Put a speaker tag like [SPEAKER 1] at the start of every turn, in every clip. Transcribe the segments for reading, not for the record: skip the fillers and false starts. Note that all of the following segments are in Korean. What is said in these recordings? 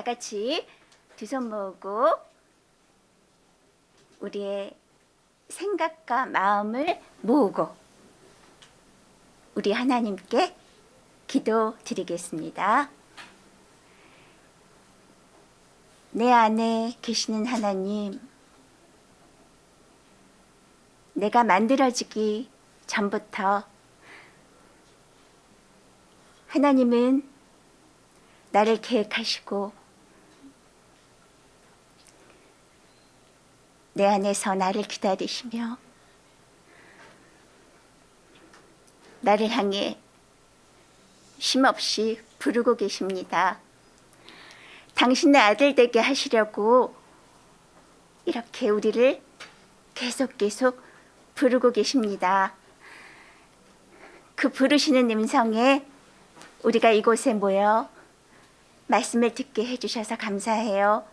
[SPEAKER 1] 다 같이 두 손 모으고 우리의 생각과 마음을 모으고 우리 하나님께 기도 드리겠습니다. 내 안에 계시는 하나님, 내가 만들어지기 전부터 하나님은 나를 계획하시고 내 안에서 나를 기다리시며 나를 향해 쉼없이 부르고 계십니다. 당신의 아들 되게 하시려고 이렇게 우리를 계속 부르고 계십니다. 그 부르시는 음성에 우리가 이곳에 모여 말씀을 듣게 해주셔서 감사해요.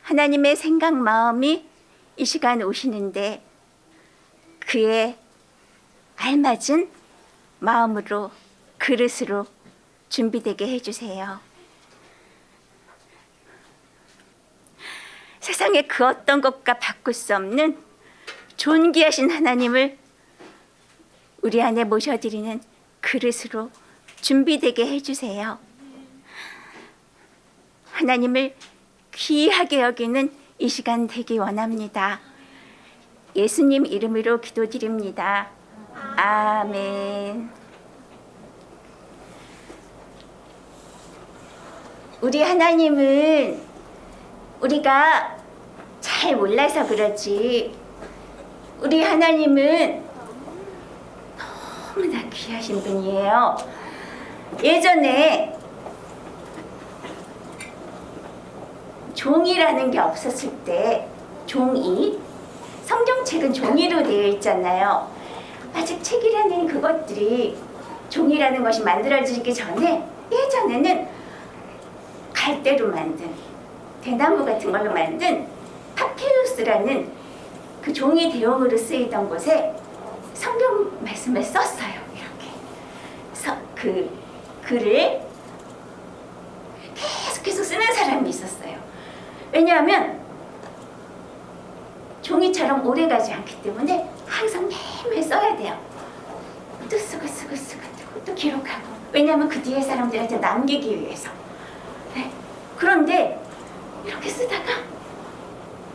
[SPEAKER 1] 하나님의 생각 마음이 이 시간 오시는데 그에 알맞은 마음으로 그릇으로 준비되게 해주세요. 세상의 그 어떤 것과 바꿀 수 없는 존귀하신 하나님을 우리 안에 모셔드리는 그릇으로 준비되게 해주세요. 하나님을 귀하게 여기는 이 시간 되기 원합니다. 예수님 이름으로 기도드립니다. 아멘. 우리 하나님은 우리가 잘 몰라서 그렇지 우리 하나님은 너무나 귀하신 분이에요. 예전에 종이라는 게 없었을 때 종이, 성경책은 종이로 되어 있잖아요. 아직 책이라는 그것들이 종이라는 것이 만들어지기 전에 예전에는 갈대로 만든 대나무 같은 걸로 만든 파피루스라는 그 종이 대용으로 쓰이던 곳에 성경 말씀을 썼어요. 이렇게 그 글을 계속 쓰는 사람이 있었어요. 왜냐하면 종이처럼 오래가지 않기 때문에 항상 매일 써야 돼요. 또 쓰고 또 기록하고. 왜냐하면 그 뒤에 사람들한테 남기기 위해서. 네. 그런데 이렇게 쓰다가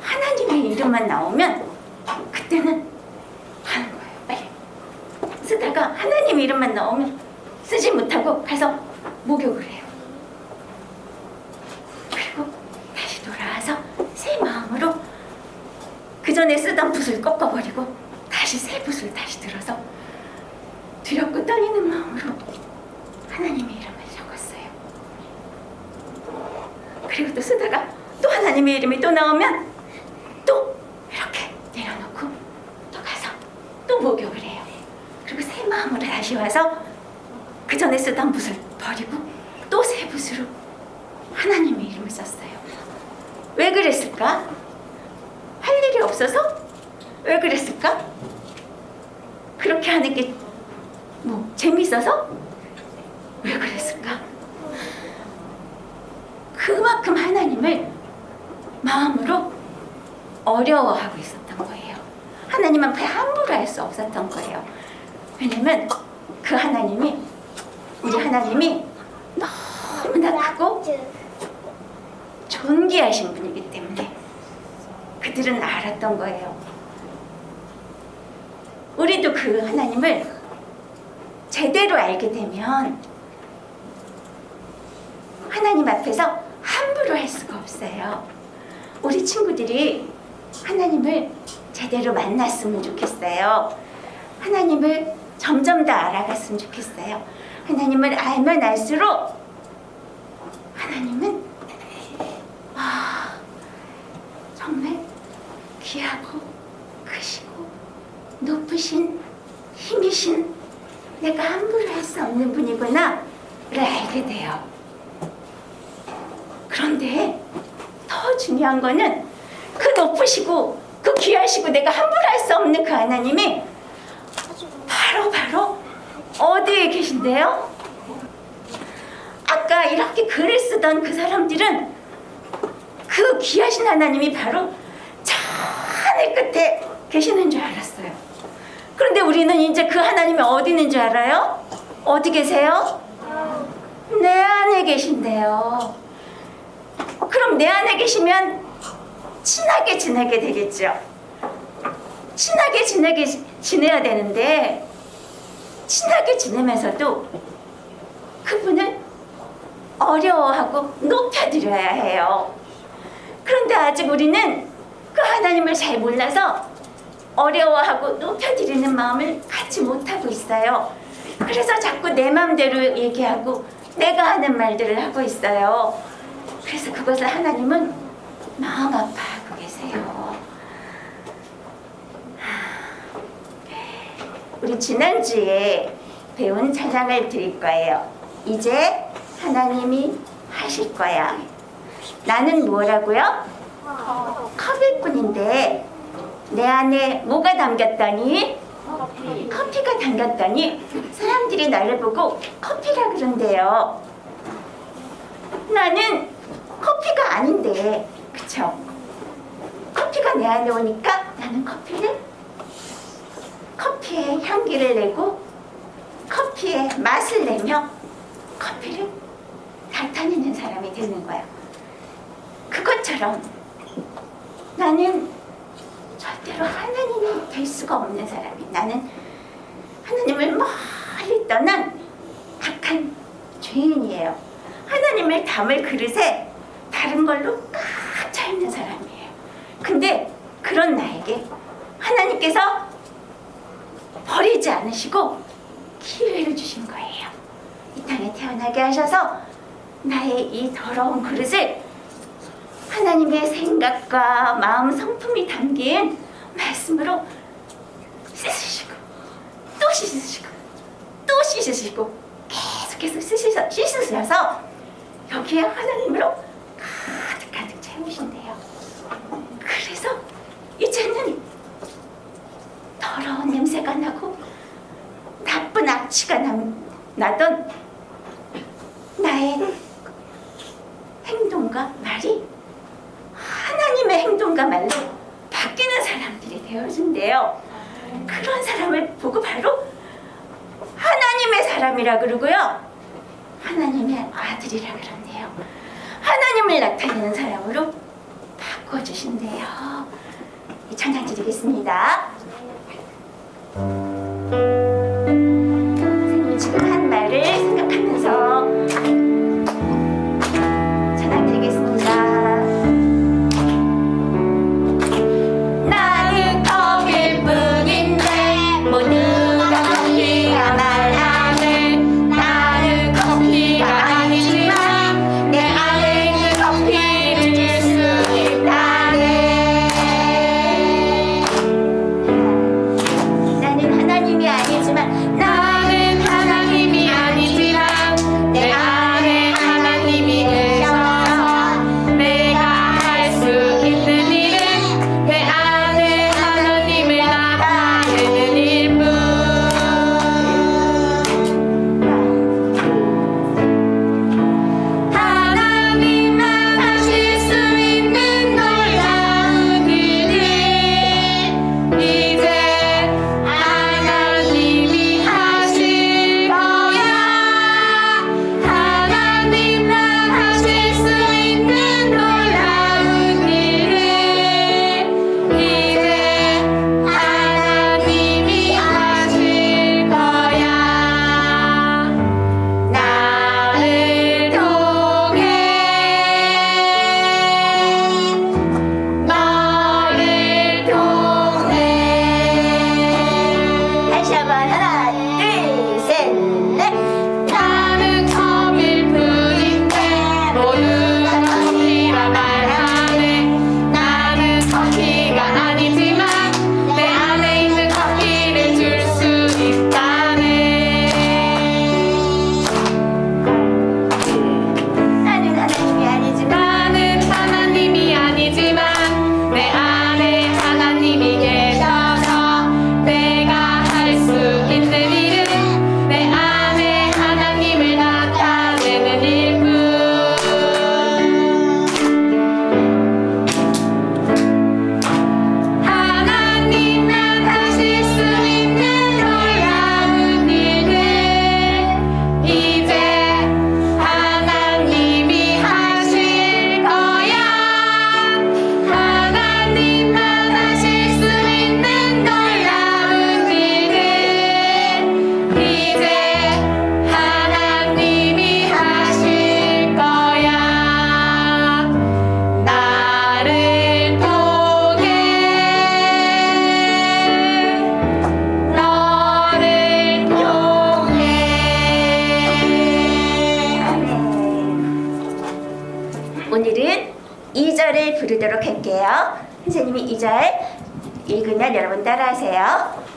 [SPEAKER 1] 하나님의 이름만 나오면 그때는 하는 거예요. 빨리 쓰다가 하나님 이름만 나오면 쓰지 못하고 가서 목욕을 해요. 그리고 다시 돌아와서 새 마음으로 그 전에 쓰던 붓을 꺾어버리고 다시 새 붓을 다시 들어서 두렵고 떨리는 마음으로 하나님의 이름을 적었어요. 그리고 또 쓰다가 또 하나님의 이름이 또 나오면 또 이렇게 내려놓고 또 가서 또 목욕을 해요. 그리고 새 마음으로 다시 와서 그 전에 쓰던 붓을 버리고 또 새 붓으로 하나님의 이름을 썼어요. 왜 그랬을까? 할 일이 없어서? 왜 그랬을까? 그렇게 하는 게 뭐 재밌어서? 왜 그랬을까? 그만큼 하나님을 마음으로 어려워하고 있었던 거예요. 하나님 앞에 함부로 할 수 없었던 거예요. 왜냐면 그 하나님이 우리 하나님이 너무나 크고 존귀하신 분이기 때문에 그들은 알았던 거예요. 우리도 그 하나님을 제대로 알게 되면 하나님 앞에서 함부로 할 수가 없어요. 우리 친구들이 하나님을 제대로 만났으면 좋겠어요. 하나님을 점점 더 알아갔으면 좋겠어요. 하나님을 알면 알수록 하나님은 정말 귀하고 크시고 높으신 힘이신 내가 함부로 할 수 없는 분이구나를 알게 돼요. 그런데 더 중요한 거는 그 높으시고 그 귀하시고 내가 함부로 할 수 없는 그 하나님이 바로 어디에 계신데요? 아까 내가 이렇게 글을 쓰던 그 사람들은 그 귀하신 하나님이 바로 저 하늘 끝에 계시는 줄 알았어요. 그런데 우리는 이제 그 하나님이 어디 있는 줄 알아요? 어디 계세요? 내 안에 계신대요. 그럼 내 안에 계시면 친하게 지내게 되겠죠. 친하게 지내야 되는데 친하게 지내면서도 그분을 어려워하고 높여드려야 해요. 그런데 아직 우리는 그 하나님을 잘 몰라서 어려워하고 높여드리는 마음을 갖지 못하고 있어요. 그래서 자꾸 내 마음대로 얘기하고 내가 하는 말들을 하고 있어요. 그래서 그것을 하나님은 마음 아파하고 계세요. 우리 지난주에 배운 찬양을 드릴 거예요. 이제 하나님이 하실 거야. 나는 뭐라고요? 컵일 뿐인데 내 안에 뭐가 담겼다니? 커피가 담겼다니 사람들이 나를 보고 커피라 그런대요. 나는 커피가 아닌데, 그쵸? 커피가 내 안에 오니까 나는 커피의 향기를 내고 커피의 맛을 내며 커피를 나타내는 사람이 되는 거야. 그것처럼 나는 절대로 하나님이 될 수가 없는 사람이, 나는 하나님을 멀리 떠난 악한 죄인이에요. 하나님을 담을 그릇에 다른 걸로 꽉 차 있는 사람이에요. 근데 그런 나에게 하나님께서 버리지 않으시고 기회를 주신 거예요. 이 땅에 태어나게 하셔서 나의 이 더러운 그릇을 하나님의 생각과 마음 성품이 담긴 말씀으로 씻으시고 또 씻으시고 또 씻으시고 계속해서 씻으셔서 여기에 하나님으로 가득 채우신대요. 그래서 이제는 더러운 냄새가 나고 나쁜 악취가 나던 나의 행동과 말이 하나님의 행동과 말로 바뀌는 사람들이 되어진대요. 그런 사람을 보고 바로 하나님의 사람이라 그러고요, 하나님의 아들이라 그런대요. 하나님을 나타내는 사람으로 바꿔주신대요. 이 찬양 드리겠습니다. 선생님 지금 한 말을 생각하면서 찬양 드리겠습니다. 나는 컵일 뿐인데 모두가 커피가 말하는, 나는 커피가 아니지만 내 안에 있는 커피를 줄 수 있다네. 나는 하나님이 아니지만, 나는 하나님이 아니지만 읽도록 할게요. 선생님이 2절 읽으면 여러분 따라하세요.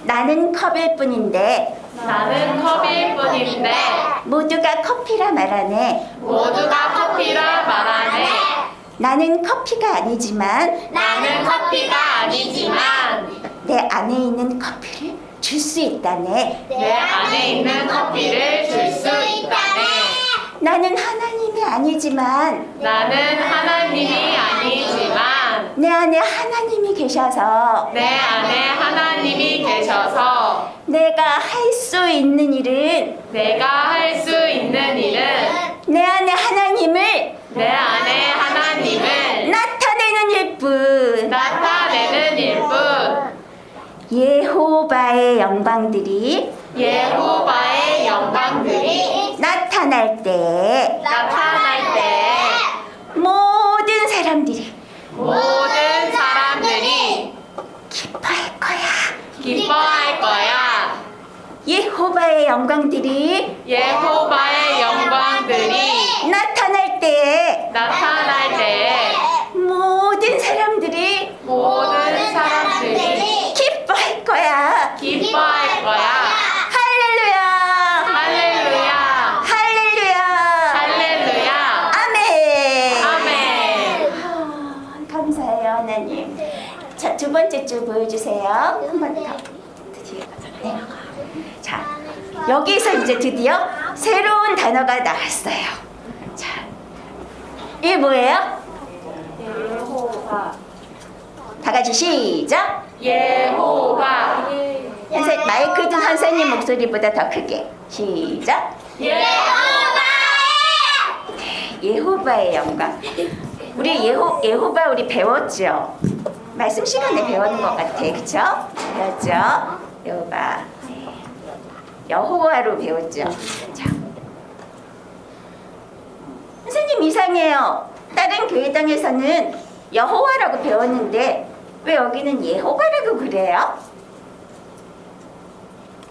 [SPEAKER 1] 나는 컵일 뿐인데
[SPEAKER 2] 나는 컵일 뿐인데
[SPEAKER 1] 모두가 커피라 말하네.
[SPEAKER 2] 모두가 커피라 말하네.
[SPEAKER 1] 나는 커피가 아니지만
[SPEAKER 2] 나는 커피가 아니지만
[SPEAKER 1] 내 안에 있는 커피를 줄 수 있다네.
[SPEAKER 2] 내 안에 있는 커피를 줄 수 있다네.
[SPEAKER 1] 나는 하나님이 아니지만
[SPEAKER 2] 나는 하나님이 아니지만
[SPEAKER 1] 내 안에 하나님이 계셔서
[SPEAKER 2] 내 안에 하나님이 계셔서
[SPEAKER 1] 내가 할 수 있는 일은
[SPEAKER 2] 내가 할 수 있는 일은
[SPEAKER 1] 내 안에 하나님을
[SPEAKER 2] 내 안에 하나님을
[SPEAKER 1] 나타내는 일뿐.
[SPEAKER 2] 나타내는 일뿐.
[SPEAKER 1] 예호바의 영광들이
[SPEAKER 2] 예호바의 영광들이
[SPEAKER 1] 나타날 때
[SPEAKER 2] 나타날 때
[SPEAKER 1] 모든 사람들이
[SPEAKER 2] 모든 사람들이
[SPEAKER 1] 기뻐할 거야.
[SPEAKER 2] 기뻐할 거야.
[SPEAKER 1] 예호바의 영광들이
[SPEAKER 2] 예호바의 영광들이
[SPEAKER 1] 나타날 때
[SPEAKER 2] 나타날 때
[SPEAKER 1] 모든 사람들이
[SPEAKER 2] 모든 사람들이
[SPEAKER 1] 기뻐할 거야.
[SPEAKER 2] 기뻐할 거야.
[SPEAKER 1] 할렐루야.
[SPEAKER 2] 할렐루야.
[SPEAKER 1] 할렐루야.
[SPEAKER 2] 할렐루야.
[SPEAKER 1] 아멘.
[SPEAKER 2] 아멘.
[SPEAKER 1] 감사해요, 하나님. 자, 두 번째 줄 보여주세요. 한 번 더. 뒤에 내려가. 자, 여기서 이제 드디어 새로운 단어가 나왔어요. 자, 이게 뭐예요? 다 같이 시작.
[SPEAKER 2] 예호바.
[SPEAKER 1] 마이크 든 선생님 목소리보다 더 크게. 시작. 예호바의 영광. 우리 예호바 우리 배웠죠? 말씀 시간에 배우는 것 같아, 그쵸? 배웠죠? 여호바. 여호와로 배웠죠? 자. 선생님 이상해요. 다른 교회당에서는 여호와라고 배웠는데 왜 여기는 예호바라고 그래요?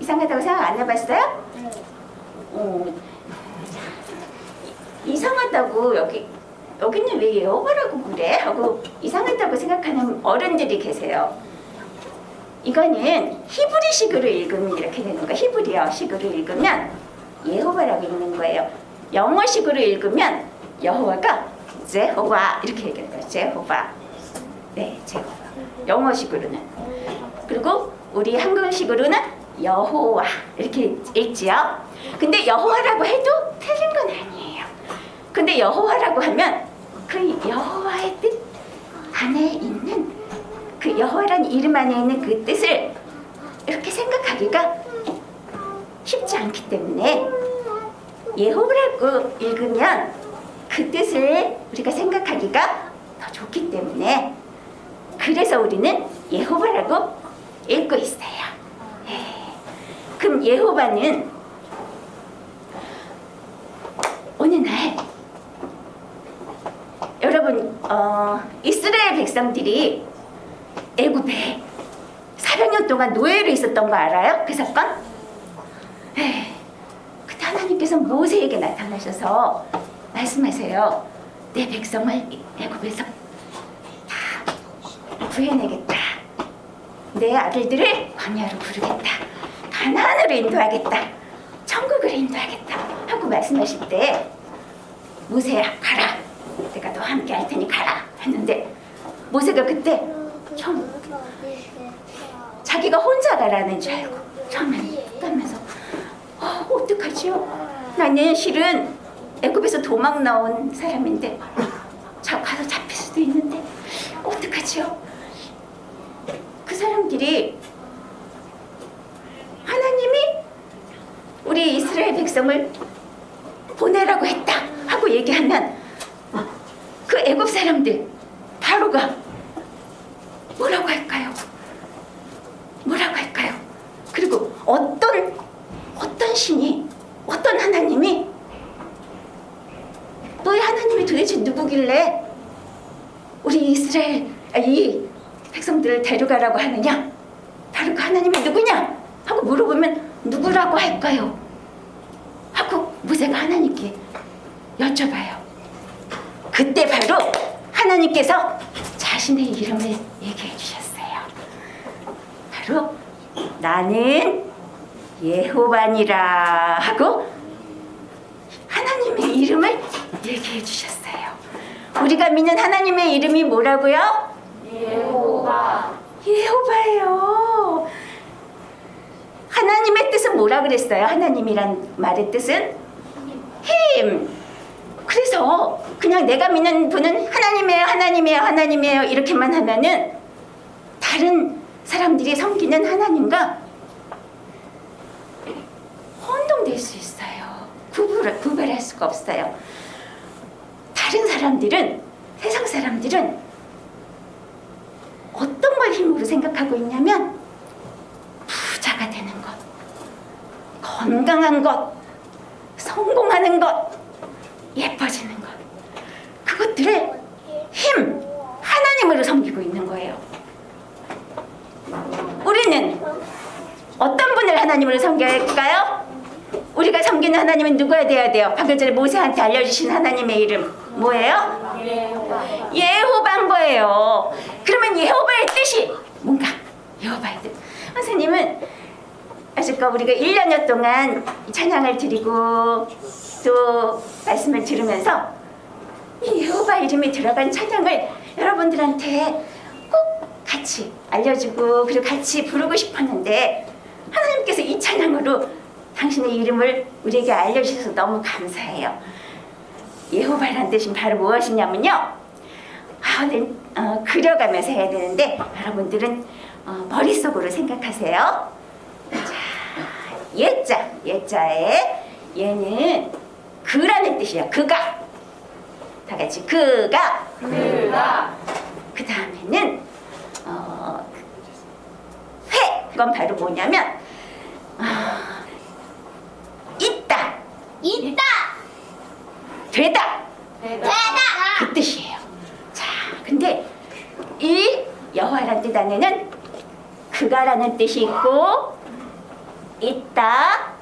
[SPEAKER 1] 이상하다고 생각 안 해봤어요? 이상하다고 여기는 왜 여호와라고 그래? 하고 이상하다고 생각하는 어른들이 계세요. 이거는 히브리식으로 읽으면 이렇게 되는 거예요. 히브리어식으로 읽으면 예호바라고 읽는 거예요. 영어식으로 읽으면 여호와가 제호바 이렇게 얘기하는 거예요. 제호바. 네, 제호바. 영어식으로는. 그리고 우리 한글식으로는 여호와 이렇게 읽지요. 근데 여호와라고 해도 틀린 건 아니에요. 근데 여호와라고 하면 그 여호와의 뜻 안에 있는 그 여호와라는 이름 안에 있는 그 뜻을 이렇게 생각하기가 쉽지 않기 때문에 예호라고 읽으면 그 뜻을 우리가 생각하기가 더 좋기 때문에 그래서 우리는 예호바라고 읽고 있어요. 그럼 예호바는 어느 날 여러분 이스라엘 백성들이 애굽에 400년 동안 노예로 있었던 거 알아요? 그 사건? 그때 하나님께서 모세에게 나타나셔서 말씀하세요. 내 백성을 애굽에서 다 구해내겠다. 내 아들들을 광야로 부르겠다. 가나안으로 인도하겠다. 천국으로 인도하겠다. 하고 말씀하실 때 모세야 가라. 내가 너와 함께 할 테니 가라. 했는데 모세가 그때 처음 자기가 혼자 가라는 줄 알고 처음에는 떨면서 어떡하지요? 나는 실은 애굽에서 도망 나온 사람인데 가서 잡힐 수도 있는데 어떡하지요? 그 사람들이 하나님이 우리 이스라엘 백성을 보내라고 했다 하고 얘기하면 그 애굽 사람들 바로가 뭐라고 할까요? 뭐라고 할까요? 그리고 어떤 신이 어떤 하나님이 너희 하나님이 도대체 누구길래 우리 이 백성들을 데려가라고 하느냐? 바로 그 하나님이 누구냐? 하고 물어보면 누구라고 할까요? 하고 모세가 하나님께 여쭤봐요. 그때 바로 하나님께서 자신의 이름을 얘기해 주셨어요. 바로 나는 여호와니라 하고 하나님의 이름을 얘기해 주셨어요. 우리가 믿는 하나님의 이름이 뭐라고요?
[SPEAKER 2] 여호와.
[SPEAKER 1] 여호와예요. 하나님의 뜻은 뭐라 그랬어요? 하나님이란 말의 뜻은 힘. 그래서 그냥 내가 믿는 분은 하나님이에요, 하나님이에요, 하나님이에요 이렇게만 하면은 다른 사람들이 섬기는 하나님과 혼동될 수 있어요. 구별할 수가 없어요. 다른 사람들은, 세상 사람들은 어떤 걸 힘으로 생각하고 있냐면 부자가 되는 것, 건강한 것, 성공하는 것, 예뻐지는 것, 그것들을 힘, 하나님으로 섬기고 있는 거예요. 우리는 어떤 분을 하나님으로 섬겨야 할까요? 우리가 섬기는 하나님은 누구야 돼야 돼요? 방금 전에 모세한테 알려주신 하나님의 이름 뭐예요? 여호와인 거예요. 그러면 여호와의 뜻이 뭔가? 여호와의 뜻. 선생님은 아실까 우리가 1년여 동안 찬양을 드리고 또 말씀을 들으면서 이 여호와 이름이 들어간 찬양을 여러분들한테 꼭 같이 알려주고 그리고 같이 부르고 싶었는데 하나님께서 이 찬양으로 당신의 이름을 우리에게 알려주셔서 너무 감사해요. 여호와라는 뜻이 바로 무엇이냐면요, 그려가면서 해야 되는데 여러분들은 머릿속으로 생각하세요. 자, 예자에 얘는 그라는 뜻이에요. 그가. 다 같이 그가. 그 다음에는 회. 그건 바로 뭐냐면 있다. 되다. 그 뜻이에요. 자, 근데 이 여호와라는 뜻 안에는 그가라는 뜻이 있고 있다,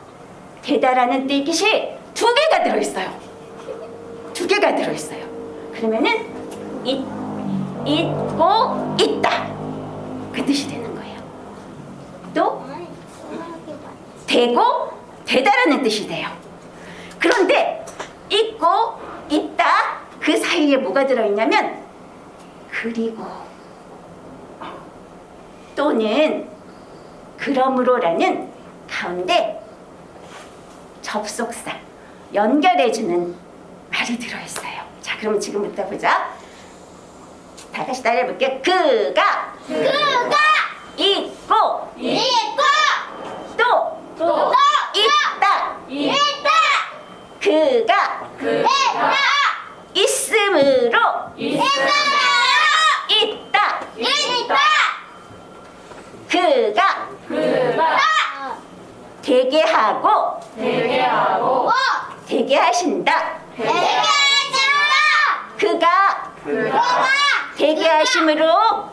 [SPEAKER 1] 되다라는 뜻이 두 개가 들어있어요. 두 개가 들어있어요. 그러면은 있고 있다 그 뜻이 되는 거예요. 또 되고 되다라는 뜻이 돼요. 그런데 있고 있다 그 사이에 뭐가 들어있냐면 그리고 또는 그러므로라는 가운데 접속사 연결해주는 말이 들어있어요. 자, 그러면 지금부터 보자. 다 같이 따라해볼게요. 그가 있고 또 있다. 그가 있음으로 있다. 그가 되게 하고 되게 하신다. 그가 되게 하심으로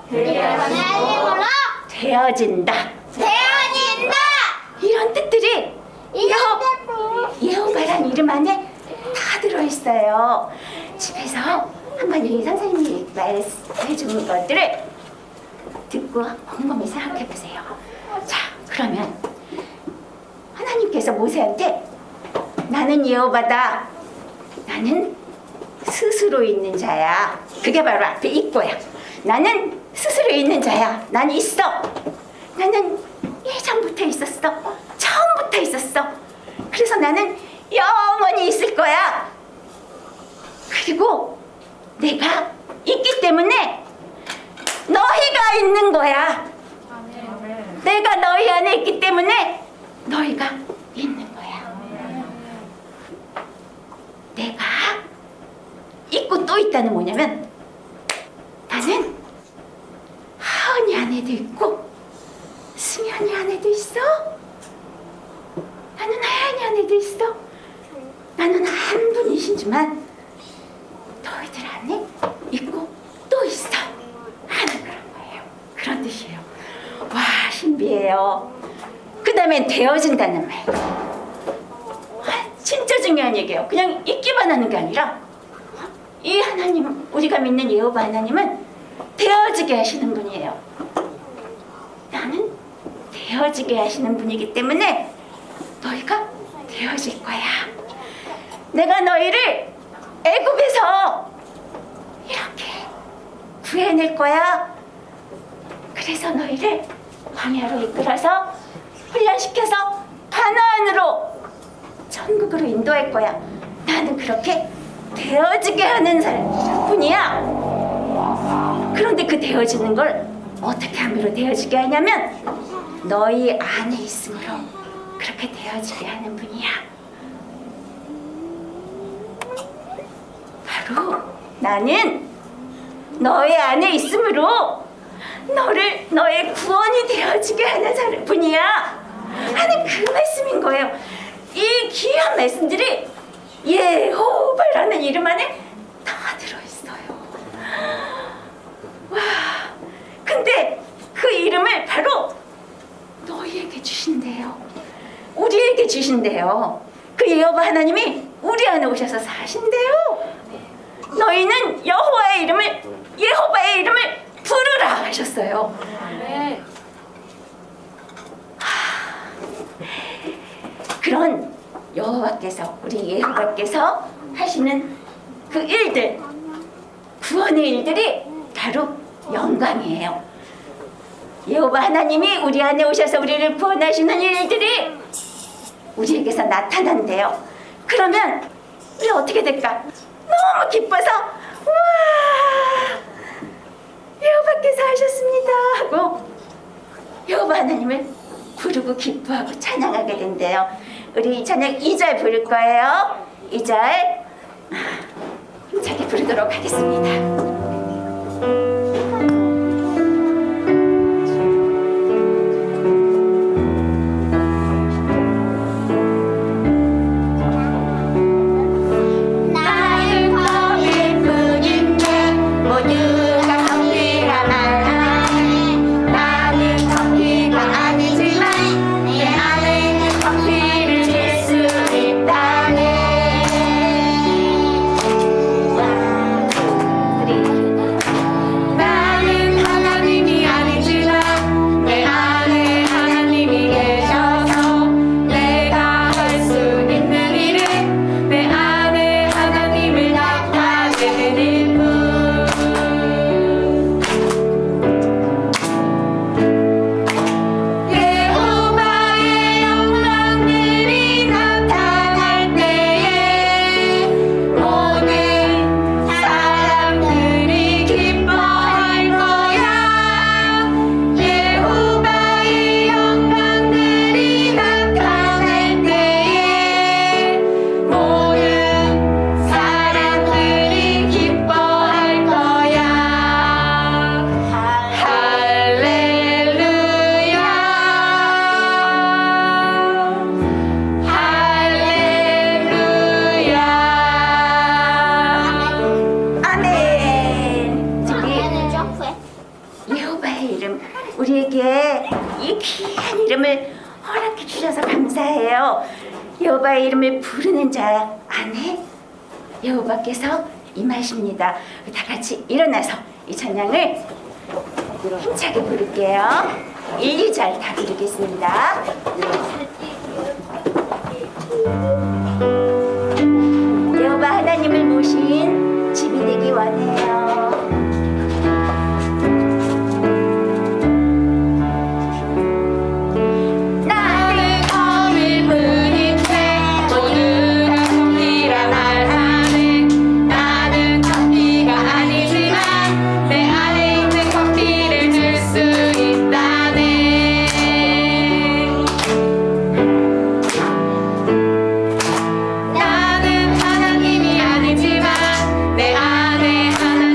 [SPEAKER 1] 되어진다. 이런 뜻들이 여호와란 이름 안에 다 들어있어요. 집에서 한번 이 선생님이 말씀해 주는 것들을 듣고 곰곰이 생각해 보세요. 자, 그러면 하나님께서 모세한테 나는 여호와다. 나는 스스로 있는 자야. 그게 바로 앞에 있고야. 나는 스스로 있는 자야. 난 있어. 나는 예전부터 있었어. 처음부터 있었어. 그래서 나는 영원히 있을 거야. 그리고 내가 있기 때문에 너희가 있는 거야. 내가 너희 안에 있기 때문에 너희가 있는 거야. 내가 있고 또 있다는 뭐냐면 나는 하은이 안에도 있고 승현이 안에도 있어. 나는 하연이 안에도 있어. 나는 한 분이시지만 너희들 안에 있고 또 있어 하는 그런 거예요. 그런 뜻이에요. 와, 신비해요. 그 다음에 되어진다는 말. 진짜 중요한 얘기예요. 그냥 있기만 하는 게 아니라 이 하나님, 우리가 믿는 여호와 하나님은 되어지게 하시는 분이에요. 나는 되어지게 하시는 분이기 때문에 너희가 되어질 거야. 내가 너희를 애굽에서 이렇게 구해낼 거야. 그래서 너희를 광야로 이끌어서 훈련시켜서 가나안으로 천국으로 인도할 거야. 나는 그렇게 되어지게 하는 분이야. 그런데 그 되어지는 걸 어떻게 함으로 되어지게 하냐면 너희 안에 있으므로 그렇게 되어지게 하는 분이야. 바로 나는 너의 안에 있으므로 너의 구원이 되어지게 하는 분이야 하는 그 말씀인 거예요. 이 귀한 말씀들이 예호바라는 이름 안에 다 들어있어요. 와, 근데 그 이름을 바로 너희에게 주신대요. 우리에게 주신대요. 그 여호와 하나님이 우리 안에 오셔서 사신대요. 너희는 여호와의 이름을, 예호바의 이름을 부르라 하셨어요. 그런 여호와께서, 우리 예호바께서 하시는 그 일들, 구원의 일들이 바로 영광이에요. 여호와 하나님이 우리 안에 오셔서 우리를 구원하시는 일들이 우리에게서 나타난대요. 그러면 우리 어떻게 될까? 너무 기뻐서 와, 여호와께서 하셨습니다 하고 여호와 하나님을 부르고 기뻐하고 찬양하게 된대요. 우리 이 찬양 2절 부를 거예요. 2절 힘차게 부르도록 하겠습니다. 우리에게 이 귀한 이름을 허락해 주셔서 감사해요. 여호와의 이름을 부르는 자 안에 여호와께서 임하십니다. 다 같이 일어나서 이 찬양을 힘차게 부를게요. 1, 2절 다 부르겠습니다. 여호와 하나님을 모신 집이 되기 원해요.
[SPEAKER 2] 나는 하나님이 아니지만 내 안에 하나님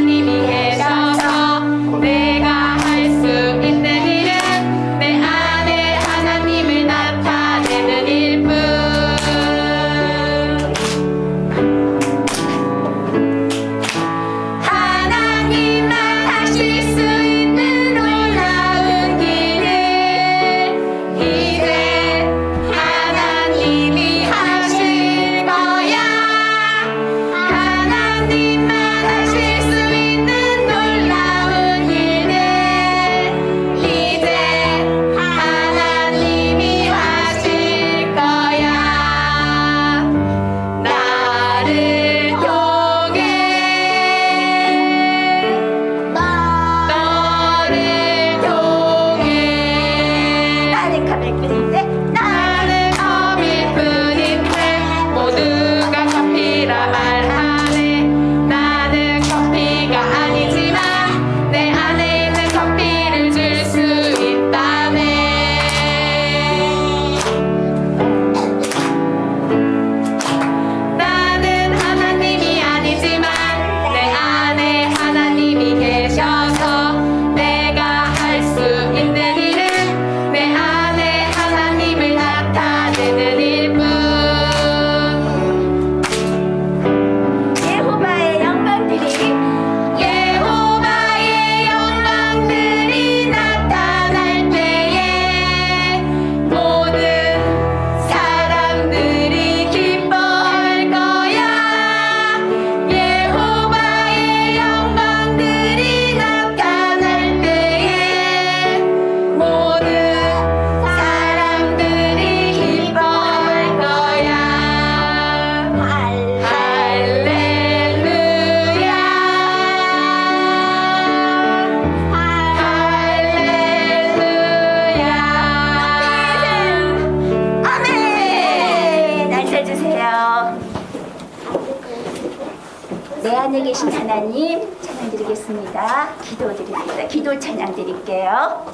[SPEAKER 1] 계신 하나님 찬양 드리겠습니다. 기도 드립니다. 기도 찬양 드릴게요.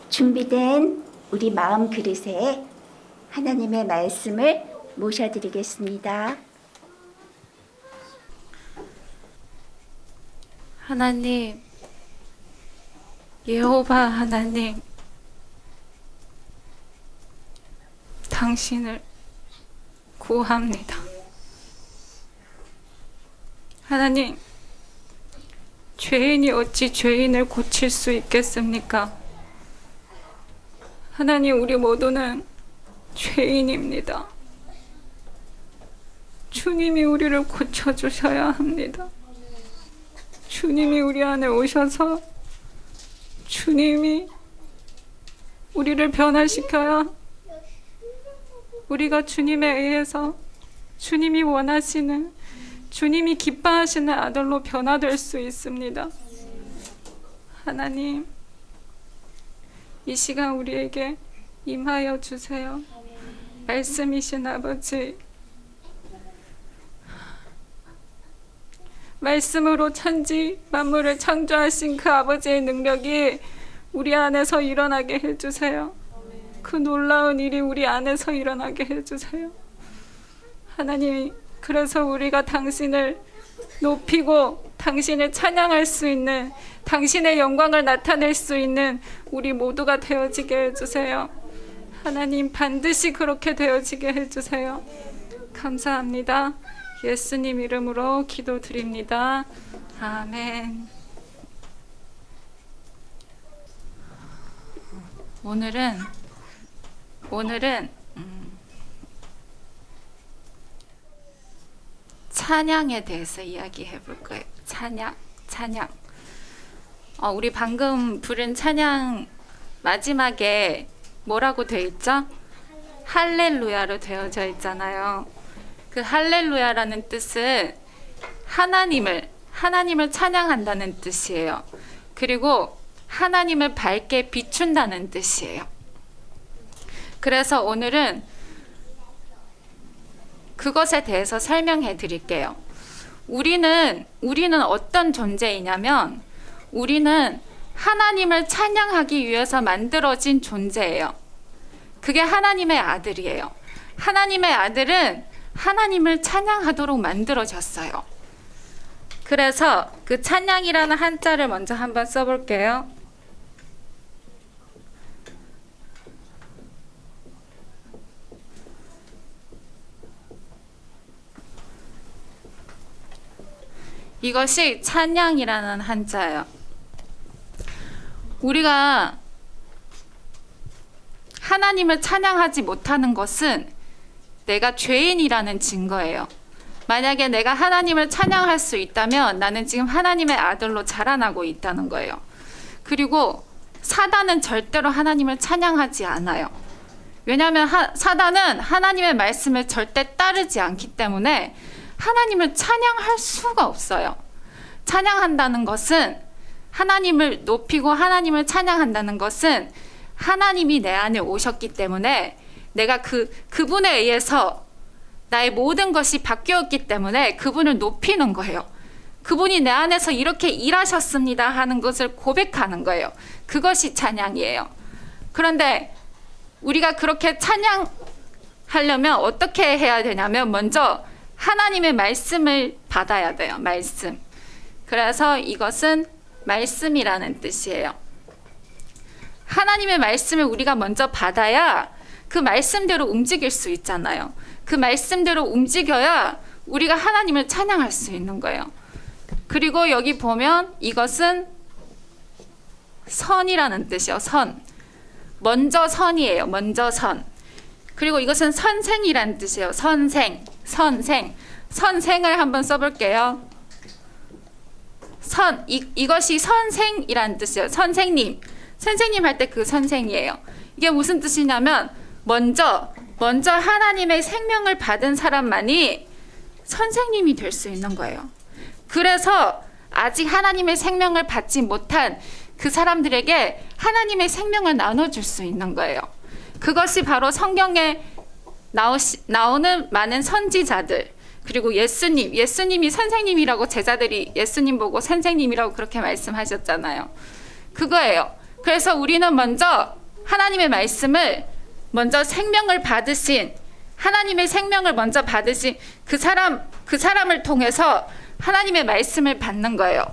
[SPEAKER 1] 준비된 우리 마음 그릇에 하나님의 말씀을 모셔드리겠습니다.
[SPEAKER 3] 하나님, 여호와 하나님, 당신을 구합니다. 하나님, 죄인이 어찌 죄인을 고칠 수 있겠습니까? 하나님, 우리 모두는 죄인입니다. 주님이 우리를 고쳐주셔야 합니다. 주님이 우리 안에 오셔서 주님이 우리를 변화시켜야 우리가 주님에 의해서 주님이 원하시는, 주님이 기뻐하시는 아들로 변화될 수 있습니다. 하나님, 이 시간 우리에게 임하여 주세요. 말씀이신 아버지, 말씀으로 천지 만물을 창조하신 그 아버지의 능력이 우리 안에서 일어나게 해주세요. 그 놀라운 일이 우리 안에서 일어나게 해주세요. 하나님, 그래서 우리가 당신을 높이고 당신을 찬양할 수 있는, 당신의 영광을 나타낼 수 있는 우리 모두가 되어지게 해주세요. 하나님, 반드시 그렇게 되어지게 해주세요. 감사합니다. 예수님 이름으로 기도드립니다. 아멘. 오늘은 찬양에 대해서 이야기해 볼 거예요. 찬양. 우리 방금 부른 찬양 마지막에 뭐라고 되어 있죠? 할렐루야로 되어져 있잖아요. 그 할렐루야라는 뜻은 하나님을 찬양한다는 뜻이에요. 그리고 하나님을 밝게 비춘다는 뜻이에요. 그래서 오늘은 그것에 대해서 설명해 드릴게요. 우리는 어떤 존재이냐면, 우리는 하나님을 찬양하기 위해서 만들어진 존재예요. 그게 하나님의 아들이에요. 하나님의 아들은 하나님을 찬양하도록 만들어졌어요. 그 그래서 그 찬양이라는 한자를 먼저 한번 써볼게요. 이것이 찬양이라는 한자예요. 우리가 하나님을 찬양하지 못하는 것은 내가 죄인이라는 증거예요. 만약에 내가 하나님을 찬양할 수 있다면 나는 지금 하나님의 아들로 자라나고 있다는 거예요. 그리고 사단은 절대로 하나님을 찬양하지 않아요. 왜냐하면 사단은 하나님의 말씀을 절대 따르지 않기 때문에 하나님을 찬양할 수가 없어요. 찬양한다는 것은 하나님을 높이고 하나님을 찬양한다는 것은 하나님이 내 안에 오셨기 때문에 내가 그분에 의해서 나의 모든 것이 바뀌었기 때문에 그분을 높이는 거예요. 그분이 내 안에서 이렇게 일하셨습니다 하는 것을 고백하는 거예요. 그것이 찬양이에요. 그런데 우리가 그렇게 찬양하려면 어떻게 해야 되냐면 먼저 하나님의 말씀을 받아야 돼요. 말씀. 그래서 이것은 말씀이라는 뜻이에요. 하나님의 말씀을 우리가 먼저 받아야 그 말씀대로 움직일 수 있잖아요. 그 말씀대로 움직여야 우리가 하나님을 찬양할 수 있는 거예요. 그리고 여기 보면 이것은 선이라는 뜻이요. 선. 먼저 선이에요. 먼저 선. 그리고 이것은 선생이라는 뜻이에요. 선생. 선생을 한번 써볼게요. 이것이 선생이라는 뜻이에요. 선생님 할 때 그 선생이에요. 이게 무슨 뜻이냐면 먼저 하나님의 생명을 받은 사람만이 선생님이 될 수 있는 거예요. 그래서 아직 하나님의 생명을 받지 못한 그 사람들에게 하나님의 생명을 나눠줄 수 있는 거예요. 그것이 바로 성경에 나오는 많은 선지자들, 그리고 예수님이 선생님이라고 제자들이 예수님 보고 선생님이라고 그렇게 말씀하셨잖아요. 그거예요. 그래서 우리는 먼저 하나님의 말씀을 먼저 생명을 받으신 하나님의 생명을 먼저 받으신 그 사람을 통해서 하나님의 말씀을 받는 거예요.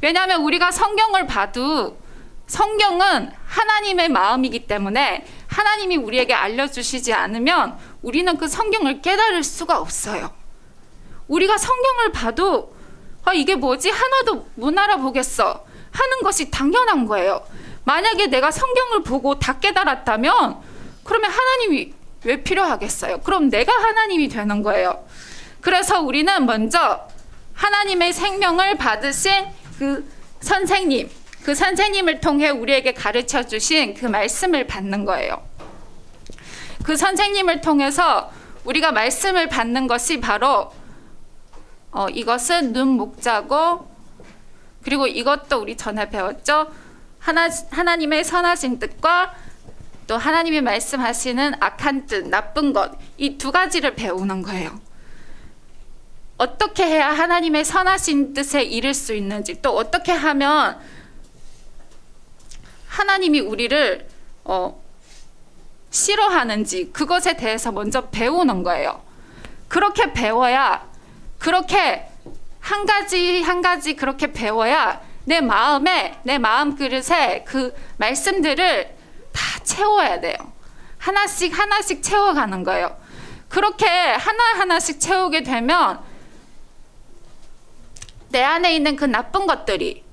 [SPEAKER 3] 왜냐하면 우리가 성경을 봐도 성경은 하나님의 마음이기 때문에 하나님이 우리에게 알려주시지 않으면 우리는 그 성경을 깨달을 수가 없어요. 우리가 성경을 봐도 이게 뭐지? 하나도 못 알아보겠어 하는 것이 당연한 거예요. 만약에 내가 성경을 보고 다 깨달았다면 그러면 하나님이 왜 필요하겠어요? 그럼 내가 하나님이 되는 거예요. 그래서 우리는 먼저 하나님의 생명을 받으신 그 선생님을 통해 우리에게 가르쳐 주신 그 말씀을 받는 거예요. 그 선생님을 통해서 우리가 말씀을 받는 것이 바로 이것은 눈 목자고, 그리고 이것도 우리 전에 배웠죠. 하나님의 선하신 뜻과 또 하나님이 말씀하시는 악한 뜻, 나쁜 것, 이 두 가지를 배우는 거예요. 어떻게 해야 하나님의 선하신 뜻에 이를 수 있는지, 또 어떻게 하면 하나님이 우리를 싫어하는지, 그것에 대해서 먼저 배우는 거예요. 그렇게 배워야, 그렇게 한 가지 그렇게 배워야 내 마음 그릇에 그 말씀들을 다 채워야 돼요. 하나씩 채워가는 거예요. 그렇게 하나씩 채우게 되면 내 안에 있는 그 나쁜 것들이,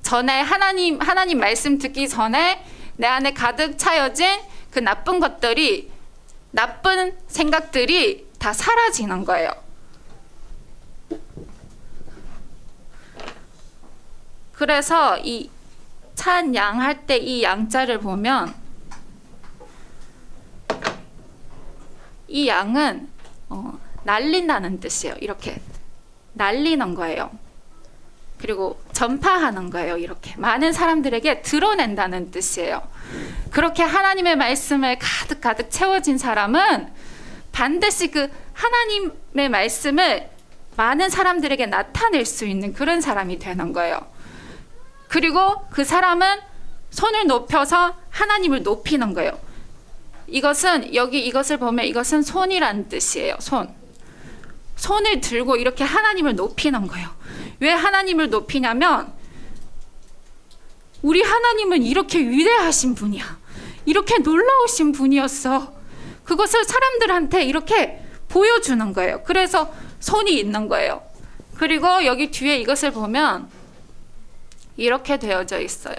[SPEAKER 3] 전에 하나님 말씀 듣기 전에 내 안에 가득 차여진 그 나쁜 것들이, 나쁜 생각들이 다 사라지는 거예요. 그래서 이 찬양할 때 이 양자를 보면 이 양은 날린다는 뜻이에요. 이렇게 날리는 거예요. 그리고 전파하는 거예요. 이렇게 많은 사람들에게 드러낸다는 뜻이에요. 그렇게 하나님의 말씀을 가득 채워진 사람은 반드시 그 하나님의 말씀을 많은 사람들에게 나타낼 수 있는 그런 사람이 되는 거예요. 그리고 그 사람은 손을 높여서 하나님을 높이는 거예요. 이것을 보면 이것은 손이라는 뜻이에요. 손을 들고 이렇게 하나님을 높이는 거예요. 왜 하나님을 높이냐면 우리 하나님은 이렇게 위대하신 분이야. 이렇게 놀라우신 분이었어. 그것을 사람들한테 이렇게 보여주는 거예요. 그래서 손이 있는 거예요. 그리고 여기 뒤에 이것을 보면 이렇게 되어져 있어요.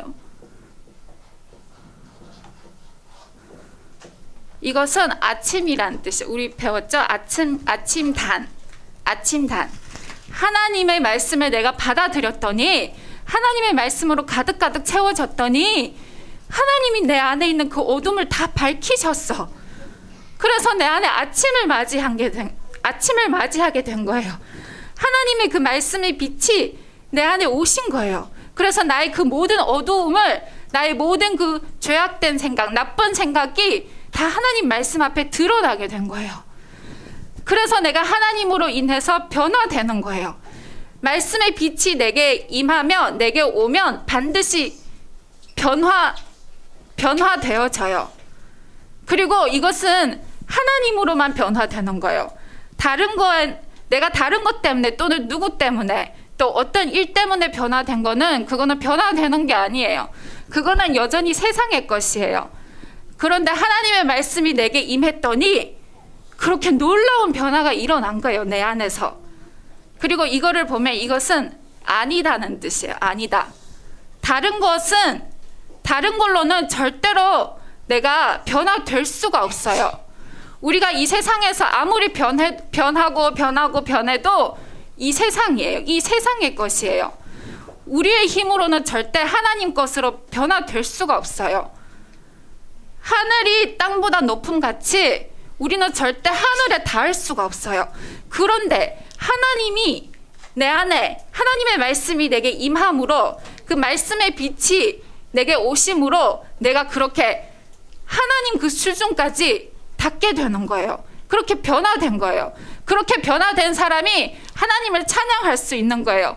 [SPEAKER 3] 이것은 아침이란 뜻이에요. 우리 배웠죠? 아침단. 하나님의 말씀을 내가 받아들였더니 하나님의 말씀으로 가득가득 채워졌더니 하나님이 내 안에 있는 그 어둠을 다 밝히셨어. 그래서 내 안에 아침을 맞이하게 된 거예요. 하나님의 그 말씀의 빛이 내 안에 오신 거예요. 그래서 나의 그 모든 어두움을, 나의 모든 그 죄악된 생각, 나쁜 생각이 다 하나님 말씀 앞에 드러나게 된 거예요. 그래서 내가 하나님으로 인해서 변화되는 거예요. 말씀의 빛이 내게 임하면, 내게 오면 반드시 변화되어져요. 그리고 이것은 하나님으로만 변화되는 거예요. 내가 다른 것 때문에 또는 누구 때문에 또 어떤 일 때문에 변화된 거는 그거는 변화되는 게 아니에요. 그거는 여전히 세상의 것이에요. 그런데 하나님의 말씀이 내게 임했더니 그렇게 놀라운 변화가 일어난 거예요. 내 안에서. 그리고 이거를 보면 이것은 아니다는 뜻이에요. 아니다. 다른 걸로는 절대로 내가 변화될 수가 없어요. 우리가 이 세상에서 아무리 변해도 이 세상이에요. 이 세상의 것이에요. 우리의 힘으로는 절대 하나님 것으로 변화될 수가 없어요. 하늘이 땅보다 높음 같이 우리는 절대 하늘에 닿을 수가 없어요. 그런데 하나님이 내 안에, 하나님의 말씀이 내게 임함으로, 그 말씀의 빛이 내게 오심으로 내가 그렇게 하나님 그 수준까지 닿게 되는 거예요. 그렇게 변화된 거예요. 그렇게 변화된 사람이 하나님을 찬양할 수 있는 거예요.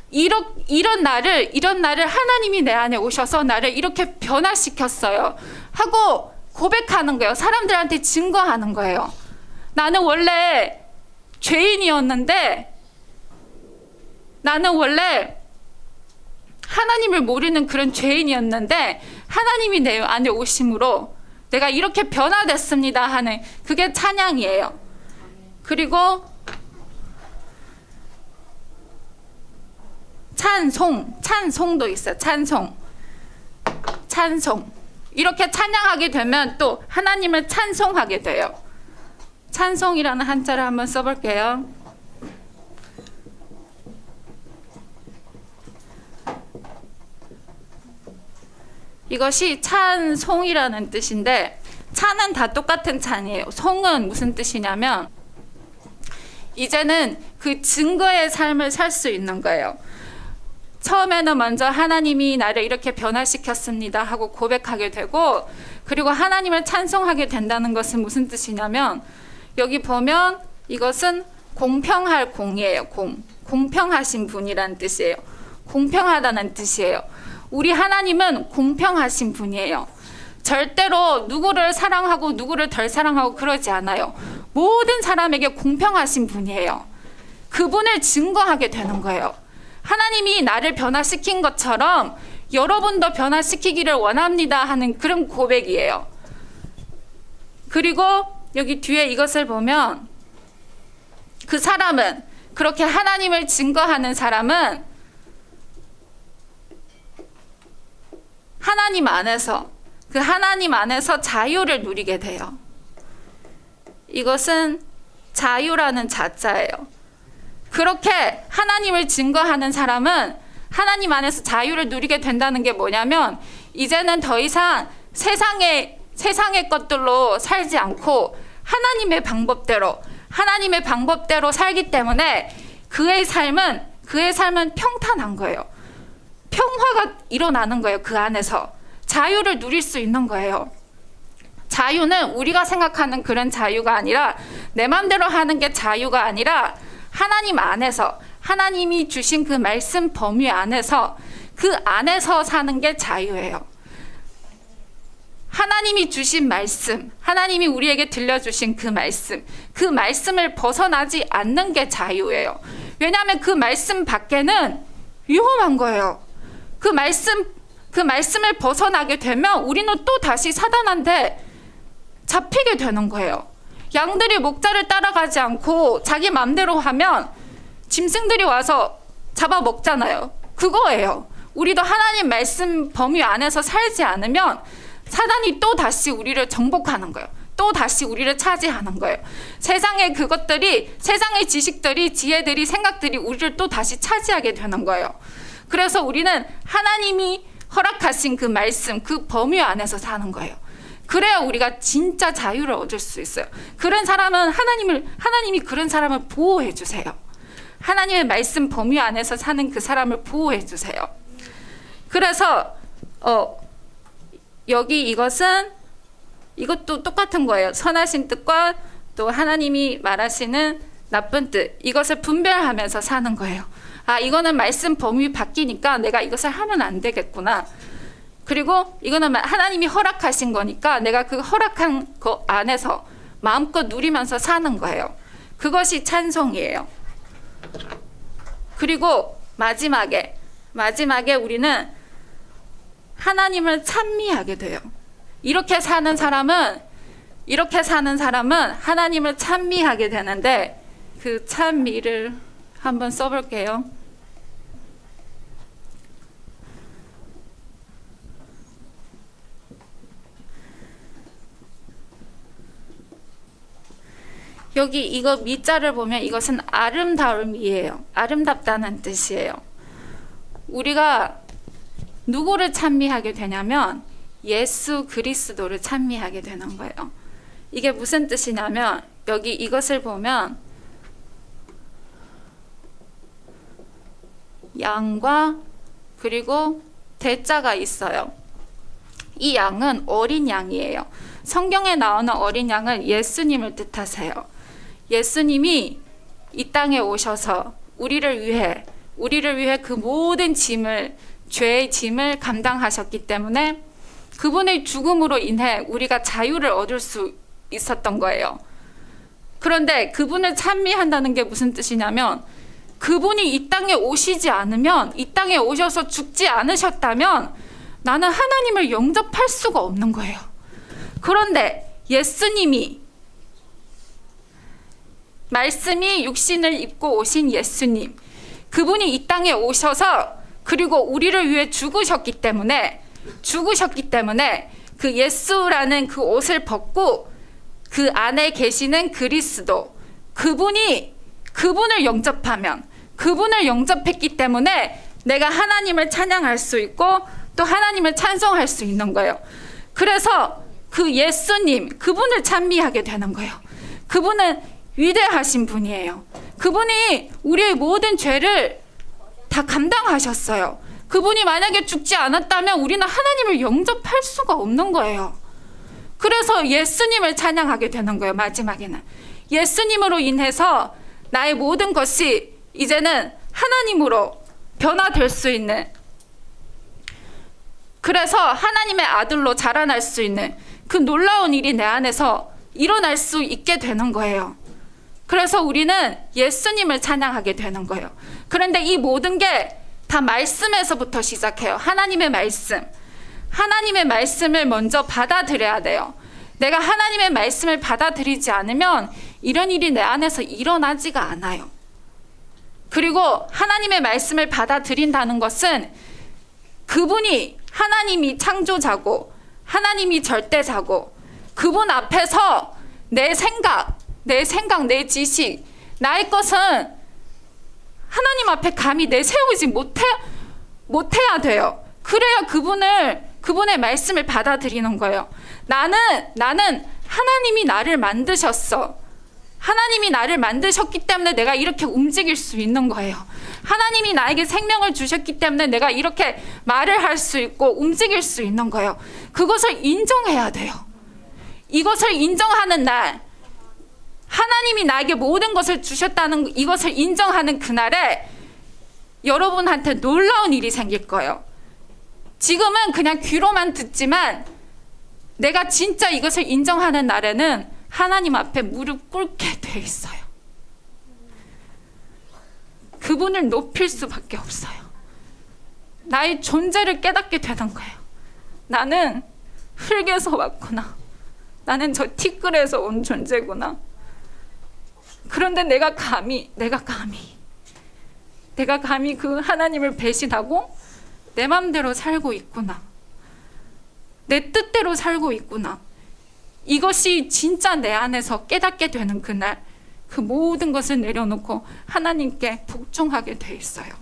[SPEAKER 3] 이런 나를 하나님이 내 안에 오셔서 나를 이렇게 변화시켰어요 하고 고백하는 거예요. 사람들한테 증거하는 거예요. 나는 원래 죄인이었는데, 나는 원래 하나님을 모르는 그런 죄인이었는데 하나님이 내 안에 오심으로 내가 이렇게 변화됐습니다 하는, 그게 찬양이에요. 그리고 찬송도 있어요. 찬송. 이렇게 찬양하게 되면 또 하나님을 찬송하게 돼요. 찬송이라는 한자를 한번 써볼게요. 이것이 찬송이라는 뜻인데, 찬은 다 똑같은 찬이에요. 송은 무슨 뜻이냐면 이제는 그 증거의 삶을 살 수 있는 거예요. 처음에는 먼저 하나님이 나를 이렇게 변화시켰습니다 하고 고백하게 되고, 그리고 하나님을 찬송하게 된다는 것은 무슨 뜻이냐면, 여기 보면 이것은 공평할 공이에요. 공평하신 분이라는 뜻이에요. 공평하다는 뜻이에요. 우리 하나님은 공평하신 분이에요. 절대로 누구를 사랑하고 누구를 덜 사랑하고 그러지 않아요. 모든 사람에게 공평하신 분이에요. 그분을 증거하게 되는 거예요. 하나님이 나를 변화시킨 것처럼 여러분도 변화시키기를 원합니다 하는 그런 고백이에요. 그리고 여기 뒤에 이것을 보면, 그 사람은, 그렇게 하나님을 증거하는 사람은 하나님 안에서, 그 하나님 안에서 자유를 누리게 돼요. 이것은 자유라는 자자예요. 그렇게 하나님을 증거하는 사람은 하나님 안에서 자유를 누리게 된다는 게 뭐냐면, 이제는 더 이상 세상의 것들로 살지 않고 하나님의 방법대로 살기 때문에 그의 삶은 평탄한 거예요. 평화가 일어나는 거예요. 그 안에서 자유를 누릴 수 있는 거예요. 자유는 우리가 생각하는 그런 자유가 아니라, 내 마음대로 하는 게 자유가 아니라, 하나님 안에서, 하나님이 주신 그 말씀 범위 안에서, 그 안에서 사는 게 자유예요. 하나님이 주신 말씀, 하나님이 우리에게 들려주신 그 말씀을 벗어나지 않는 게 자유예요. 왜냐하면 그 말씀 밖에는 위험한 거예요. 그 말씀을 벗어나게 되면 우리는 또 다시 사단한테 잡히게 되는 거예요. 양들이 목자를 따라가지 않고 자기 맘대로 하면 짐승들이 와서 잡아먹잖아요. 그거예요. 우리도 하나님 말씀 범위 안에서 살지 않으면 사단이 또 다시 우리를 정복하는 거예요. 또 다시 우리를 차지하는 거예요. 세상의 그것들이, 세상의 지식들이, 지혜들이, 생각들이 우리를 또 다시 차지하게 되는 거예요. 그래서 우리는 하나님이 허락하신 그 말씀, 그 범위 안에서 사는 거예요. 그래야 우리가 진짜 자유를 얻을 수 있어요. 그런 사람은 하나님이 그런 사람을 보호해 주세요. 하나님의 말씀 범위 안에서 사는 그 사람을 보호해 주세요. 그래서 여기 이것도 똑같은 거예요. 선하신 뜻과 또 하나님이 말하시는 나쁜 뜻, 이것을 분별하면서 사는 거예요. 아, 이거는 말씀 범위 바뀌니까 내가 이것을 하면 안 되겠구나. 그리고 이거는 하나님이 허락하신 거니까 내가 그 허락한 거 안에서 마음껏 누리면서 사는 거예요. 그것이 찬송이에요. 그리고 마지막에 우리는 하나님을 찬미하게 돼요. 이렇게 사는 사람은 하나님을 찬미하게 되는데, 그 찬미를 한번 써볼게요. 여기 이거 미자를 보면 이것은 아름다움이에요. 아름답다는 뜻이에요. 우리가 누구를 찬미하게 되냐면 예수 그리스도를 찬미하게 되는 거예요. 이게 무슨 뜻이냐면 여기 이것을 보면 양과 그리고 대자가 있어요. 이 양은 어린 양이에요. 성경에 나오는 어린 양은 예수님을 뜻하세요. 예수님이 이 땅에 오셔서 우리를 위해 그 모든 죄의 짐을 감당하셨기 때문에 그분의 죽음으로 인해 우리가 자유를 얻을 수 있었던 거예요. 그런데 그분을 찬미한다는 게 무슨 뜻이냐면 그분이 이 땅에 오시지 않으면, 이 땅에 오셔서 죽지 않으셨다면 나는 하나님을 영접할 수가 없는 거예요. 그런데 예수님이, 말씀이 육신을 입고 오신 예수님, 그분이 이 땅에 오셔서 그리고 우리를 위해 죽으셨기 때문에 그 예수라는 그 옷을 벗고 그 안에 계시는 그리스도, 그분을 영접하면, 그분을 영접했기 때문에 내가 하나님을 찬양할 수 있고 또 하나님을 찬송할 수 있는 거예요. 그래서 그 예수님, 그분을 찬미하게 되는 거예요. 그분은 위대하신 분이에요. 그분이 우리의 모든 죄를 다 감당하셨어요. 그분이 만약에 죽지 않았다면 우리는 하나님을 영접할 수가 없는 거예요. 그래서 예수님을 찬양하게 되는 거예요. 마지막에는 예수님으로 인해서 나의 모든 것이 이제는 하나님으로 변화될 수 있는, 그래서 하나님의 아들로 자라날 수 있는 그 놀라운 일이 내 안에서 일어날 수 있게 되는 거예요. 그래서 우리는 예수님을 찬양하게 되는 거예요. 그런데 이 모든 게 다 말씀에서부터 시작해요. 하나님의 말씀을 먼저 받아들여야 돼요. 내가 하나님의 말씀을 받아들이지 않으면 이런 일이 내 안에서 일어나지가 않아요. 그리고 하나님의 말씀을 받아들인다는 것은 그분이, 하나님이 창조자고 하나님이 절대자고 그분 앞에서 내 생각, 내 지식, 나의 것은 하나님 앞에 감히 내세우지 못해야 돼요. 그래야 그분의 말씀을 받아들이는 거예요. 나는 하나님이 나를 만드셨어. 하나님이 나를 만드셨기 때문에 내가 이렇게 움직일 수 있는 거예요. 하나님이 나에게 생명을 주셨기 때문에 내가 이렇게 말을 할 수 있고 움직일 수 있는 거예요. 그것을 인정해야 돼요. 이것을 인정하는 날, 하나님이 나에게 모든 것을 주셨다는 이것을 인정하는 그날에 여러분한테 놀라운 일이 생길 거예요. 지금은 그냥 귀로만 듣지만 내가 진짜 이것을 인정하는 날에는 하나님 앞에 무릎 꿇게 돼 있어요. 그분을 높일 수밖에 없어요. 나의 존재를 깨닫게 되는 거예요. 나는 흙에서 왔구나. 나는 저 티끌에서 온 존재구나. 그런데 내가 감히 그 하나님을 배신하고 내 맘대로 살고 있구나. 내 뜻대로 살고 있구나. 이것이 진짜 내 안에서 깨닫게 되는 그날, 그 모든 것을 내려놓고 하나님께 복종하게 돼 있어요.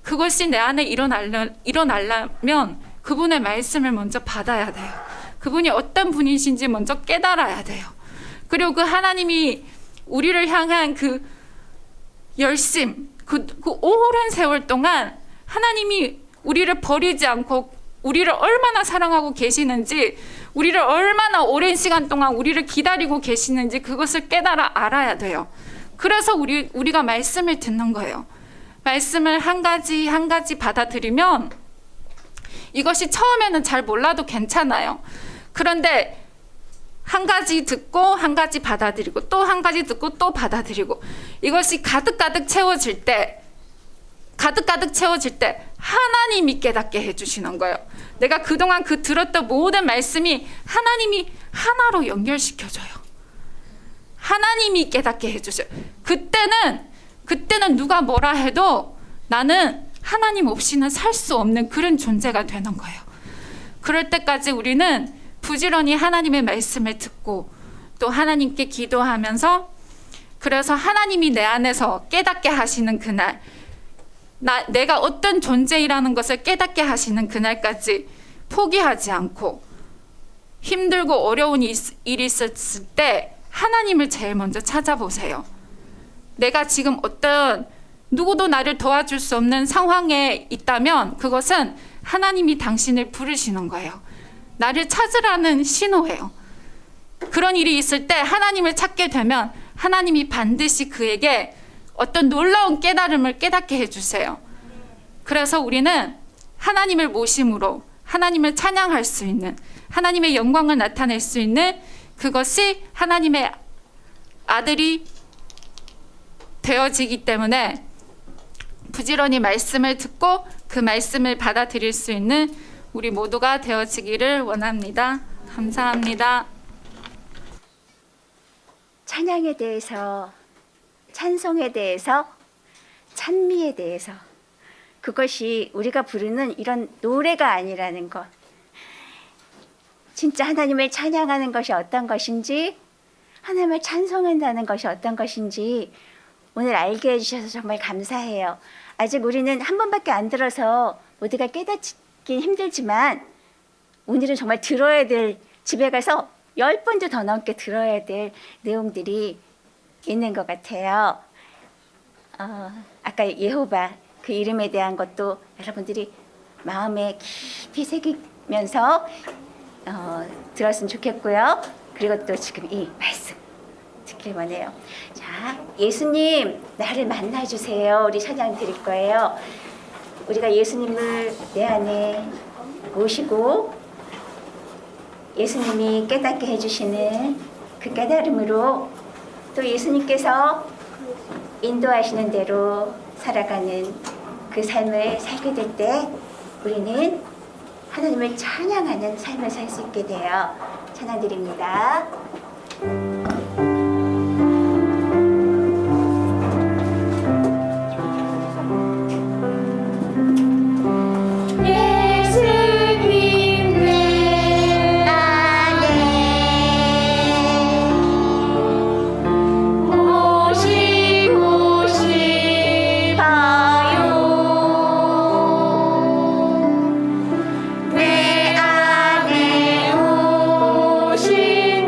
[SPEAKER 3] 그것이 내 안에 일어나려면 그분의 말씀을 먼저 받아야 돼요. 그분이 어떤 분이신지 먼저 깨달아야 돼요. 그리고 그 하나님이 우리를 향한 그 열심, 그 오랜 세월 동안 하나님이 우리를 버리지 않고 우리를 얼마나 사랑하고 계시는지, 우리를 얼마나 오랜 시간 동안 우리를 기다리고 계시는지 그것을 깨달아 알아야 돼요. 그래서 우리가 말씀을 듣는 거예요. 말씀을 한 가지 한 가지 받아들이면 이것이 처음에는 잘 몰라도 괜찮아요. 그런데 한 가지 듣고 한 가지 받아들이고 또 한 가지 듣고 또 받아들이고 이것이 가득가득 채워질 때 하나님이 깨닫게 해주시는 거예요. 내가 그동안 들었던 모든 말씀이 하나님이 하나로 연결시켜줘요. 하나님이 깨닫게 해주셔요. 그때는 누가 뭐라 해도 나는 하나님 없이는 살 수 없는 그런 존재가 되는 거예요. 그럴 때까지 우리는 부지런히 하나님의 말씀을 듣고 또 하나님께 기도하면서, 그래서 하나님이 내 안에서 깨닫게 하시는 그날, 내가 어떤 존재이라는 것을 깨닫게 하시는 그날까지 포기하지 않고, 힘들고 어려운 일이 있었을 때 하나님을 제일 먼저 찾아보세요. 내가 지금 어떤 누구도 나를 도와줄 수 없는 상황에 있다면 그것은 하나님이 당신을 부르시는 거예요. 나를 찾으라는 신호예요. 그런 일이 있을 때 하나님을 찾게 되면 하나님이 반드시 그에게 어떤 놀라운 깨달음을 깨닫게 해주세요. 그래서 우리는 하나님을 모심으로 하나님을 찬양할 수 있는, 하나님의 영광을 나타낼 수 있는, 그것이 하나님의 아들이 되어지기 때문에 부지런히 말씀을 듣고 그 말씀을 받아들일 수 있는 우리 모두가 되어지기를 원합니다. 감사합니다.
[SPEAKER 1] 찬양에 대해서, 찬송에 대해서, 찬미에 대해서, 그것이 우리가 부르는 이런 노래가 아니라는 것, 진짜 하나님을 찬양하는 것이 어떤 것인지, 하나님을 찬송한다는 것이 어떤 것인지 오늘 알게 해주셔서 정말 감사해요. 아직 우리는 한 번밖에 안 들어서 모두가 깨닫긴 힘들지만 오늘은 정말 들어야 될, 집에 가서 10번도 더 넘게 들어야 될 내용들이 있는 것 같아요. 아까 예호바 그 이름에 대한 것도 여러분들이 마음에 깊이 새기면서 들었으면 좋겠고요. 그리고 또 지금 이 말씀 듣길 원해요. 자, 예수님 나를 만나주세요. 우리 찬양 드릴 거예요. 우리가 예수님을 내 안에 모시고 예수님이 깨닫게 해주시는 그 깨달음으로 또 예수님께서 인도하시는 대로 살아가는 그 삶을 살게 될 때 우리는 하나님을 찬양하는 삶을 살 수 있게 돼요. 찬양 드립니다.
[SPEAKER 2] 내 안에 오신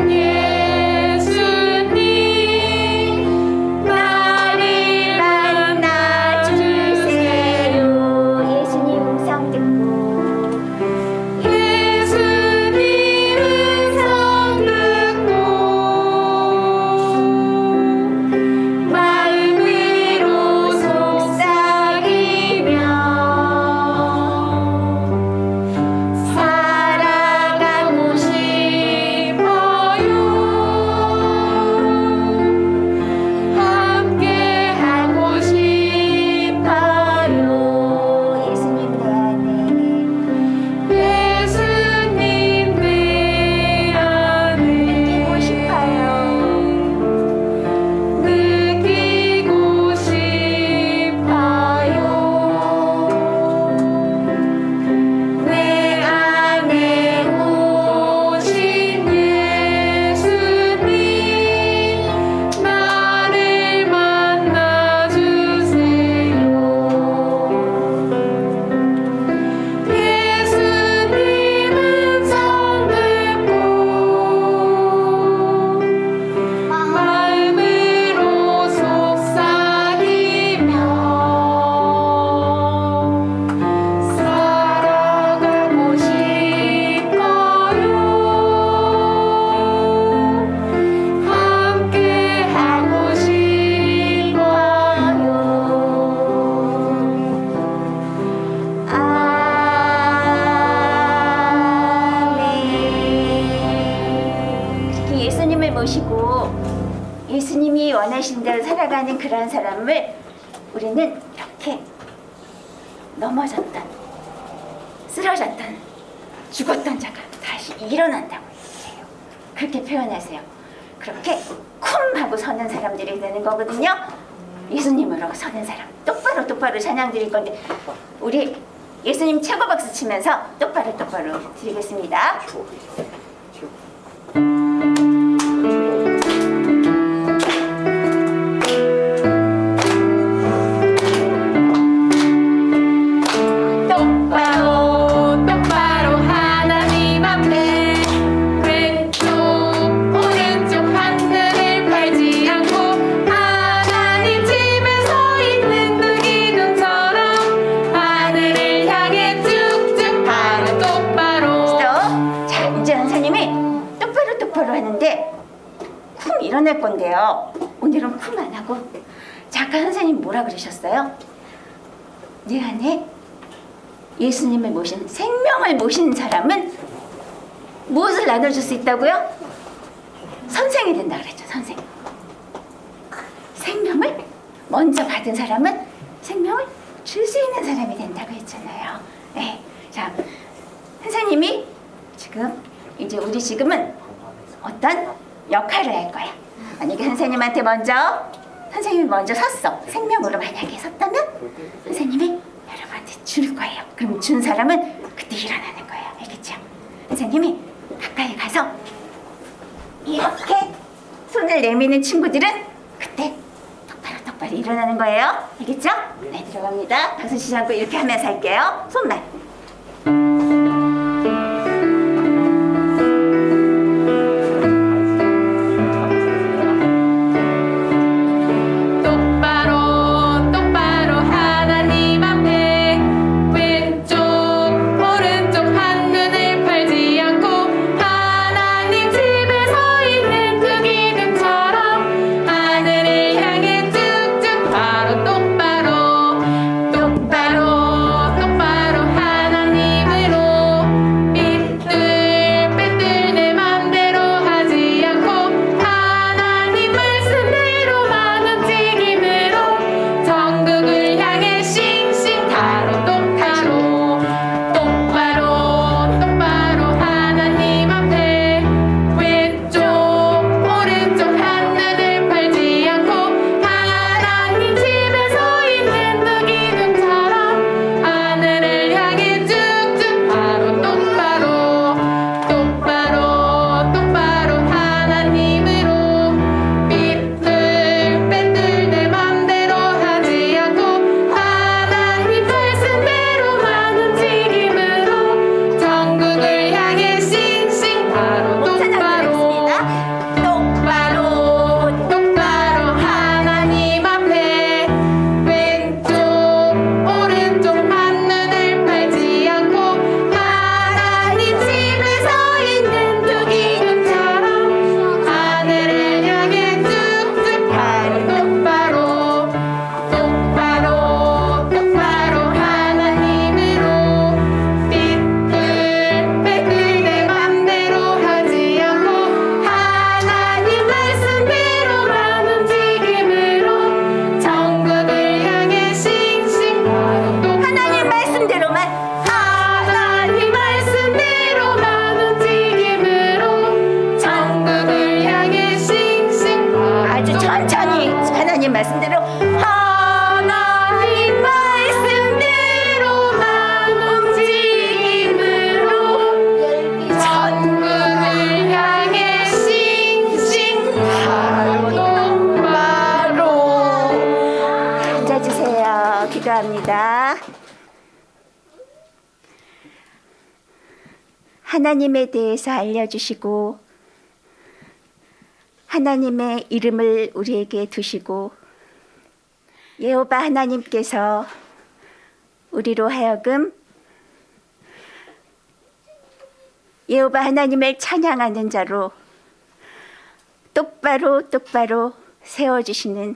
[SPEAKER 1] 모시고 예수님이 원하신 대로 살아가는 그런 사람을 우리는 이렇게 넘어졌던, 쓰러졌던, 죽었던 자가 다시 일어난다고 해요. 그렇게 표현하세요. 그렇게 쿵 하고 서는 사람들이 되는 거거든요. 예수님으로 서는 사람, 똑바로 찬양 드릴 건데 우리 예수님 최고 박수 치면서 똑바로 드리겠습니다.
[SPEAKER 3] 똑바로 하나님 앞에 왼쪽 오른쪽 하늘을 팔지 않고 하나님 집에 서 있는 그 기둥처럼 하늘을 향해 쭉쭉 바로 똑바로.
[SPEAKER 1] 자, 이제 선생님이 똑바로 하는데 쿵 일어날 건데요. 오늘은 쿵 안 하고 작가 선생님 뭐라 그러셨어요? 내 안에 예수님을 모신, 생명을 모신 사람은 무엇을 나눠줄 수 있다고요? 선생이 된다 그랬죠. 선생. 생명을 먼저 받은 사람은 생명을 줄 수 있는 사람이 된다고 했잖아요. 네. 자, 선생님이 우리 지금은 어떤 역할을 할 거야. 만약에 선생님이 먼저 섰어. 생명으로 만약에 섰다면 선생님이 여러분한테 줄 거예요. 그럼 준 사람은 그때 일어나는 거예요. 알겠죠? 선생님이 가까이 가서 이렇게 손을 내미는 친구들은 그때 똑바로 일어나는 거예요. 알겠죠? 네, 들어갑니다. 박수 치지 않고 이렇게 하면서 할게요. 손만. 똑바로 하나님 앞에 왼쪽 오른쪽 한눈을 팔지 않고 하나님 집에 서 있는 그 기둥처럼 하늘을 향해 쭉쭉 바로 똑바로 하나님으로 삐뚤빼뚤 내 맘대로 하지 않고 하나님 말씀대로만 움직임으로 천국을 향해 싱싱 바로 똑바로 하나님 앞에 왼쪽 오른쪽 한눈을 팔지 않고 하나님 집에 서 있는 그 기둥처럼 하늘을 향해 쭉쭉 바로 똑바로 하나님으로 삐뚤빼뚤 내 맘대로 하지 않고 하나님 말씀대로만 움직임으로 천국을 향해 싱싱 바로 똑바로 하나님 앞에 왼쪽 오른쪽 한눈을 팔지 않고 하나님 집에 서 있는 그 기둥처럼 하늘을 향해 쭉쭉 바로 똑바로 하나님으로 삐뚤빼뚤 내 맘대로 하지 않고 하나님 말씀대로만 움직임으로 천국을 향해 싱싱 바로 하나님 말씀대로만 움직임으로 천국을 향해 싱싱 바로 아주 천천히 하나님 말씀대로 하나님 말씀대로만 움직임으로 천국을 향해 싱싱 바로 앉아주세요. 기도합니다. 하나님에 대해서 알려주시고 하나님의 이름을 우리에게 두시고 여호와 하나님께서 우리로 하여금 여호와 하나님을 찬양하는 자로 똑바로 세워주시는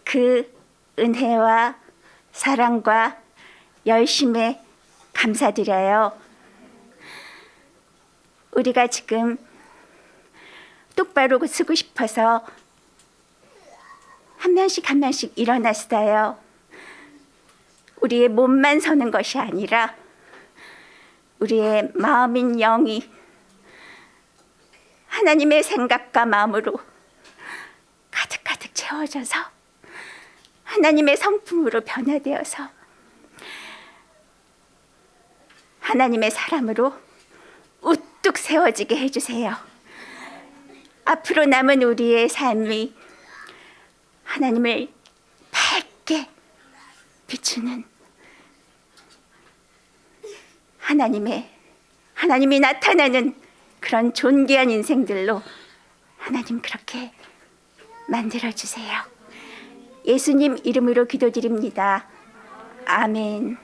[SPEAKER 1] 그 은혜와 사랑과 열심에 감사드려요. 우리가 지금 똑바로 쓰고 싶어서 한 면씩 일어났어요. 우리의 몸만 서는 것이 아니라 우리의 마음인 영이 하나님의 생각과 마음으로 가득 채워져서 하나님의 성품으로 변화되어서 하나님의 사람으로 우뚝 세워지게 해주세요. 앞으로 남은 우리의 삶이 하나님을 밝게 비추는 하나님이 나타나는 그런 존귀한 인생들로 하나님 그렇게 만들어주세요. 예수님 이름으로 기도드립니다. 아멘.